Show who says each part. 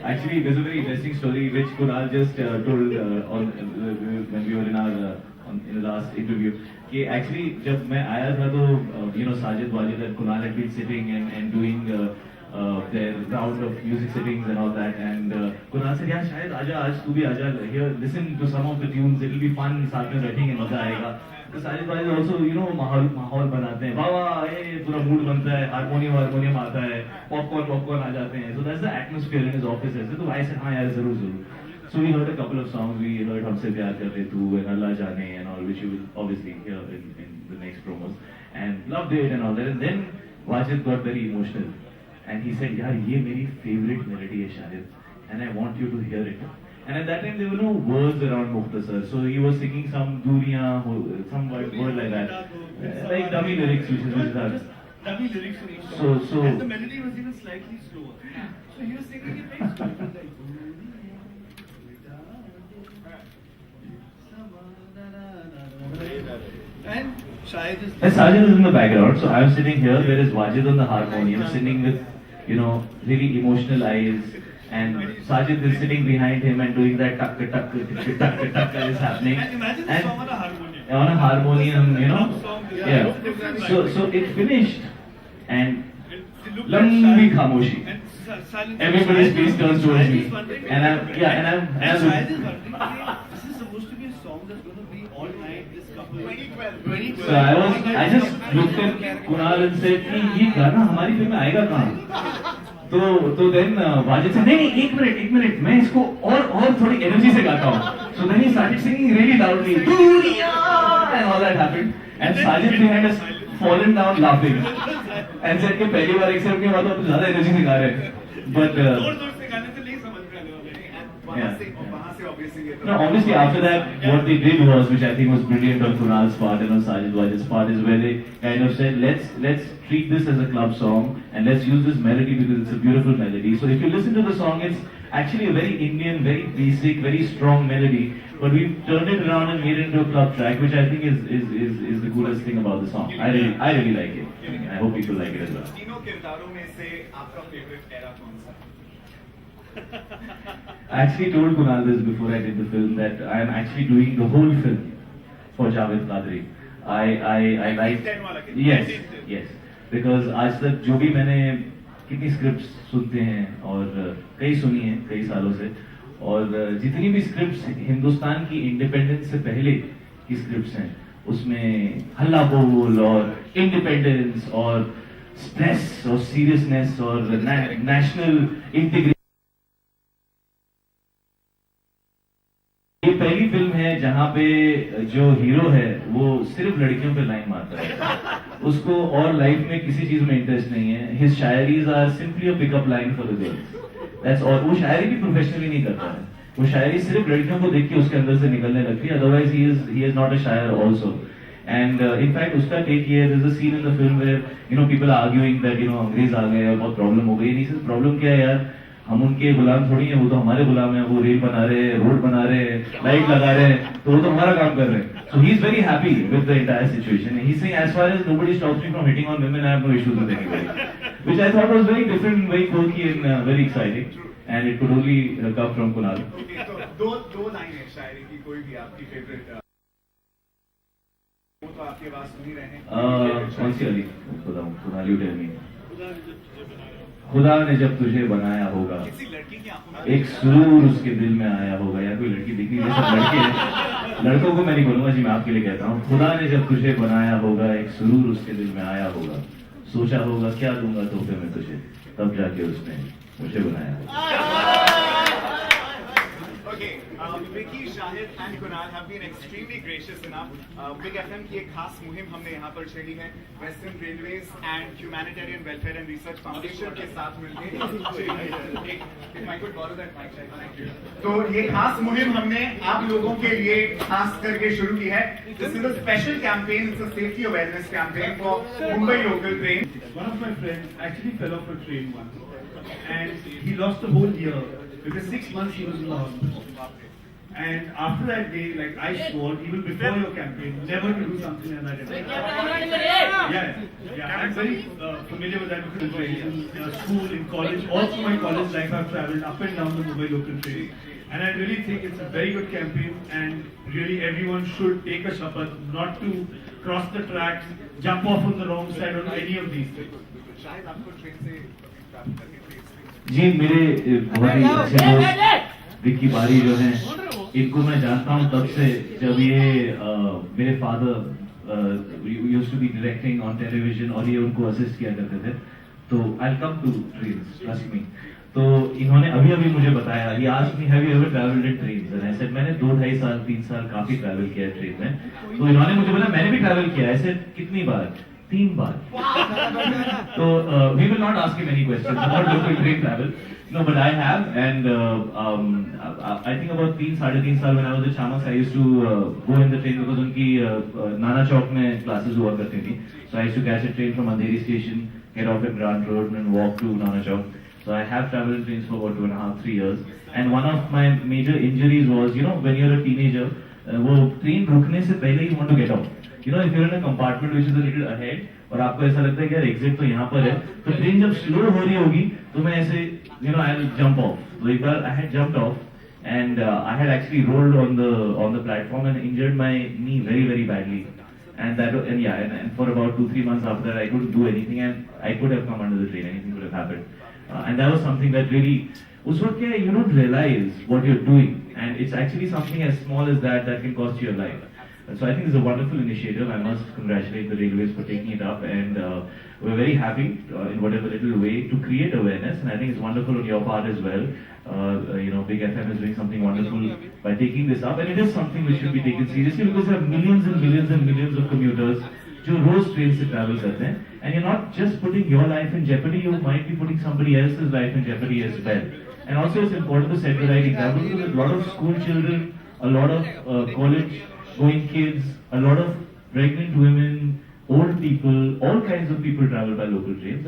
Speaker 1: Actually, there's a very interesting story which Kunal just told when we were in our in the last interview. कि actually जब मैं आया था तो Sajid Wajid and Kunal had been sitting and doing their round of music sittings and all that, and Kunal said, "यार शायद आजा आज तू भी आजा here, listen to some of the tunes, it'll be fun, साथ में बैठेंगे मजा आएगा." तो साजिद भाई also माहौल बनाते हैं, वाह वाह ये पूरा मूड बनता है, हारमोनियम आता है, पॉपकॉर्न आ जाते हैं. So that's the atmosphere in his office. तो भाई said हाँ यार जरूर. So we heard a couple of songs. We heard हमसे प्यार करते तू and अल्लाह जाने and all, which you will obviously hear in the next promos, and loved it and all that. And then Wajid got very emotional and he said, यार ये मेरी favorite melody है शायद, and I want you to hear it. And at that time there were no words around Mukhtasar, so he was singing some duriyan, some word like that, like dummy lyrics, which is that.
Speaker 2: Dummy lyrics.
Speaker 1: So
Speaker 2: and the melody was even slightly slower. So he was singing it very slowly, and Shahid is.
Speaker 1: Sajid is in the background, so I am sitting here. There is Wajid on the harmonium, singing with really emotional eyes. And Sajid is sitting behind him and doing that tuck that is happening.
Speaker 2: And imagine the song on a harmonium.
Speaker 1: On a harmonium, Yeah. So it finished and lambi khamoshi. Everybody's face turns towards me. And I'm
Speaker 2: Shahid is wondering, this is supposed to be a song that's going to be all night. This couple. 2012.
Speaker 1: So I just looked at Kunal and said, ये गाना हमारी film में आएगा कहाँ? तो then Wajid said, नहीं एक minute मैं इसको और थोड़ी एनर्जी से गाता हूँ. So then he started singing really loudly, Duriya, and all that happened. And Sajid behind us fallen down laughing and said कि पहली बार एक्सेप्ट किया तो ज़्यादा एनर्जी से गा रहे हैं. But
Speaker 2: जोर से गाने से नहीं समझ में आने वाले.
Speaker 1: No, obviously after that, what they did was, which I think was brilliant on Kunal's part and on Sajid Wajid's part, is where they kind of said, let's treat this as a club song and let's use this melody because it's a beautiful melody. So if you listen to the song, it's actually a very Indian, very basic, very strong melody, but we've turned it around and made it into a club track, which I think is the coolest thing about the song. I really like it. I hope people like it as well.
Speaker 3: तीनों किरदारों में से आपका favourite era कौन सा?
Speaker 1: I actually told Kunal this before I did the film, that I am actually doing the whole film for Javed Qadri. I like yes because आज तक जो भी मैंने कितनी स्क्रिप्ट्स सुनते हैं और कई सुनी हैं कई सालों से, और जितनी भी स्क्रिप्ट्स हिंदुस्तान की इंडिपेंडेंस से पहले की स्क्रिप्ट्स हैं उसमें हल्ला बोल और इंडिपेंडेंस और स्ट्रेस और सीरियसनेस और नेशनल इंटीग्रेशन, ये पहली फिल्म है जहाँ पे जो हीरो है वो सिर्फ लड़कियों पे लाइन मारता है, उसको और लाइफ में किसी चीज में इंटरेस्ट नहीं है. हिज शायरीज are simply a pickup line for the girls, that's all. वो शायरी भी प्रोफेशनली नहीं करता है, वो शायरी सिर्फ लड़कियों को देख के उसके अंदर से निकलने लगती है. Otherwise he is not a शायर आल्सो. एंड इनफैक्ट उसका टेक ये है, there's a scene in the film where people are arguing that अंग्रेज आ गए और बहुत प्रॉब्लम हो गई. नहीं, प्रॉब्लम क्या है यार, हम उनके गुलाम थोड़ी हैं, वो तो हमारे गुलाम हैं. वो रेल बना रहे हैं, रोड बना रहे हैं, लाइट लगा रहे हैं, तो वो तो हमारा काम कर रहे हैं. So he's very happy with the entire situation. And he's saying, as far as nobody stops me from hitting on women, I have no issues with anybody. Which I thought was very different, very quirky and very exciting. And it could only come from Kunal.
Speaker 3: Okay, तो दो line है शायरी की, कोई भी आपकी favourite. वो तो आपकी आवाज सुन ही रहे हैं.
Speaker 1: कौन सी वाली बताऊं? Kunal, you tell me. खुदा ने जब तुझे बनाया होगा, एक सुरूर उसके दिल में आया होगा. या कोई लड़की दिख नहीं, सब लड़के हैं, लड़कों को मैं नहीं बोलूंगा जी, मैं आपके लिए कहता हूँ. खुदा ने जब तुझे बनाया होगा, एक सुरूर उसके दिल में आया होगा, सोचा होगा क्या दूंगा तोहफे में तुझे, तब जाके उसने मुझे बनाया होगा.
Speaker 3: Okay, Vicky, Shahid and Kunal have been extremely gracious enough. Big FM की एक खास मुहिम हमने यहाँ पर छेड़ी है Western Railways and Humanitarian Welfare and Research Foundation के साथ मिलकर. If I could borrow that mic, thank you. तो ये खास मुहिम हमने आप लोगों के लिए खास करके शुरू की है. This is a special campaign. It's a safety awareness campaign for Mumbai local train.
Speaker 2: One of my friends actually fell off a train once, and he lost a whole year because 6 months he was in the hospital. And after that day, like I swore, even before your campaign, never to do something like that. Yeah. I'm very familiar with that local train. In school, in college, all through my college life, I've traveled up and down the Mumbai local train. And I really think it's a very good campaign, and really everyone should take a shapath not to cross the tracks, jump off on the wrong side on any of these things.
Speaker 3: शायद आपको train से travel करके train
Speaker 1: जी मेरे बहुत ही अच्छे दोस्त विक्की बारी जो हैं, इनको मैं जानता हूं तब से जब ये मेरे father used to be directing on television और ये उनको असिस्ट किया करते थे. तो I come to trains, trust me. तो इन्होंने अभी अभी मुझे बताया, he asked me have you ever travelled in trains, and I said मैंने 2-2.5 साल 3 साल काफी ट्रैवल किया है ट्रेन में. तो इन्होंने मुझे बोला मैंने भी ट्रैवल किया है. ऐसे कितनी बार? 3 बार. So we will not ask him any questions about local train travel. No, but I have, and I think about 3-3.5 साल when I was at Chamas, I used to go in the train because उनकी नाना चौक में classes हुआ करती थी. So I used to catch a train from Andheri station, get off at Grant Road, and walk to Nana Chowk. So I have traveled in trains for about 2.5-3 years. And one of my major injuries was, you know, when you're a teenager, वो train रुकने से पहले you want to get out. You know, if you're in a compartment which is a little ahead, और आपको ऐसा लगता है कि यार एग्जिट तो यहाँ पर है, तो ट्रेन जब स्लो हो रही होगी तो मैं ऐसे you know I will jump off. तो एक बार I had jumped off and I had actually rolled on the platform and injured my knee very very badly. And for about 2-3 months after that, I couldn't do anything, and I could have come under the train. Anything could have happened, and that was something that really, उस वक्त क्या, you don't realize what you're doing, and it's actually something as small as that can cost you your life. So I think it's a wonderful initiative. I must congratulate the railways for taking it up, and we're very happy in whatever little way to create awareness. And I think it's wonderful on your part as well. You know, Big FM is doing something wonderful by taking this up, and it is something which should be taken seriously because there are millions and millions and millions of commuters जो रोज train से travel करते हैं, and you're not just putting your life in jeopardy, you might be putting somebody else's life in jeopardy as well. And also it's important to set the right example because a lot of school children, a lot of college going kids, a lot of pregnant women, old people, all kinds of people travel by local trains.